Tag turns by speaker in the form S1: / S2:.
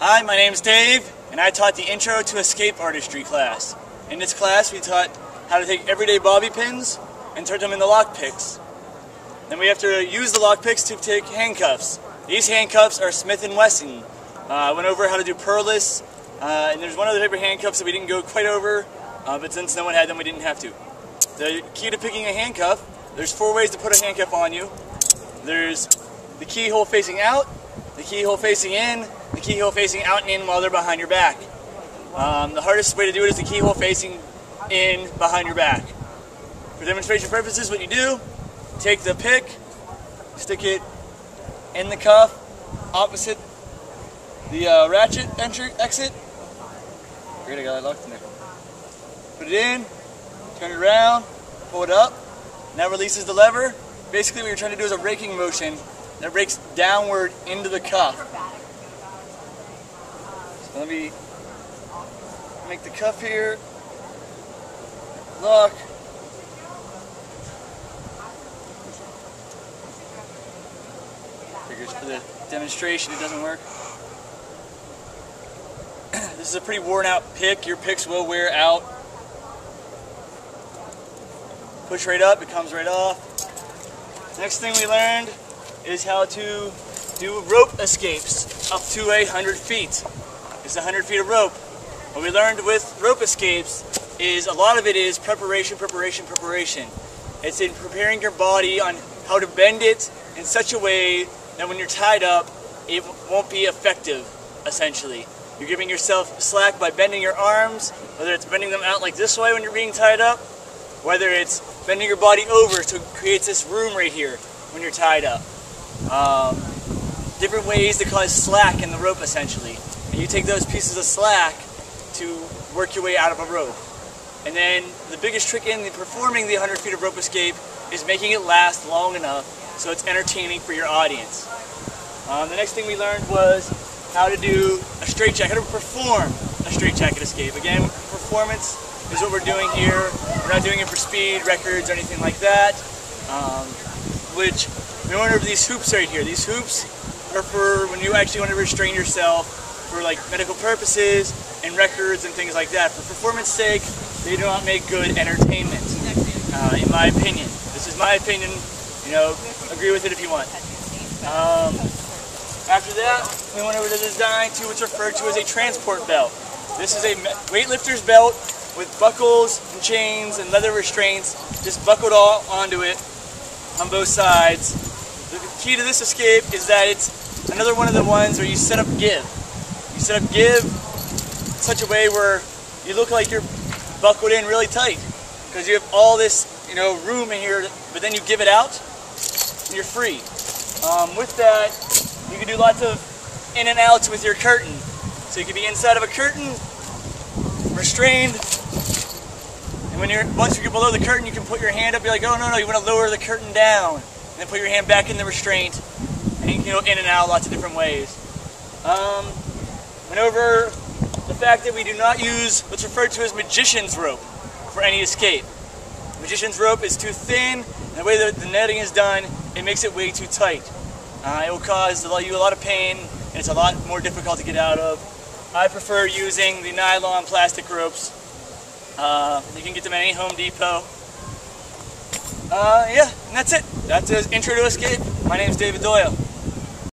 S1: Hi, my name's Dave, and I taught the Intro to Escape Artistry class. In this class, we taught how to take everyday bobby pins and turn them into lock picks. Then we have to use the lock picks to take handcuffs. These handcuffs are Smith & Wesson. I went over how to do purless, and there's one other type of handcuffs that we didn't go quite over, but since no one had them, we didn't have to. The key to picking a handcuff, there's 4 ways to put a handcuff on you. There's the keyhole facing out, the keyhole facing in, the keyhole facing out and in while they're behind your back. The hardest way to do it is the keyhole facing in behind your back. For demonstration purposes, what you do, take the pick, stick it in the cuff, opposite the ratchet exit. Great, I got it locked in there. Put it in, turn it around, pull it up, and that releases the lever. Basically what you're trying to do is a raking motion that rakes downward into the cuff. So let me make the cuff here, lock. Figures for the demonstration it doesn't work. This is a pretty worn out pick. Your picks will wear out. Push right up, it comes right off. Next thing we learned is how to do rope escapes up to 100 feet. It's 100 feet of rope. What we learned with rope escapes is a lot of it is preparation. It's in preparing your body on how to bend it in such a way that when you're tied up, it won't be effective, essentially. You're giving yourself slack by bending your arms, whether it's bending them out like this way when you're being tied up, whether it's bending your body over so it creates this room right here when you're tied up. Different ways to cause slack in the rope, essentially. And you take those pieces of slack to work your way out of a rope. And then the biggest trick in performing the 100 feet of rope escape is making it last long enough so it's entertaining for your audience. The next thing we learned was how to do a straight jacket, how to perform a straight jacket escape. Again, performance is what we're doing here. We're not doing it for speed, records, or anything like that. Which, we went over these hoops right here. These hoops are for when you actually want to restrain yourself for like medical purposes and records and things like that. For performance sake, they do not make good entertainment, in my opinion. This is my opinion, you know, agree with it if you want. After that, we went over to the design to what's referred to as a transport belt. This is a weightlifter's belt with buckles and chains and leather restraints just buckled all onto it on both sides. The key to this escape is that it's another one of the ones where you set up give. You set up give in such a way where you look like you're buckled in really tight because you have all this, you know, room in here, but then you give it out and you're free. With that, you can do lots of in and outs with your curtain. So you can be inside of a curtain, restrained, and when once you get below the curtain, you can put your hand up. You're like, oh no, you want to lower the curtain down, and then put your hand back in the restraint, and you can go in and out lots of different ways. Went over the fact that we do not use what's referred to as magician's rope for any escape. Magician's rope is too thin, and the way that the netting is done, it makes it way too tight. It will cause you a lot of pain, and it's a lot more difficult to get out of. I prefer using the nylon plastic ropes. You can get them at any Home Depot. Yeah, and that's it. That's Intro to Escape. My name's David Doyle.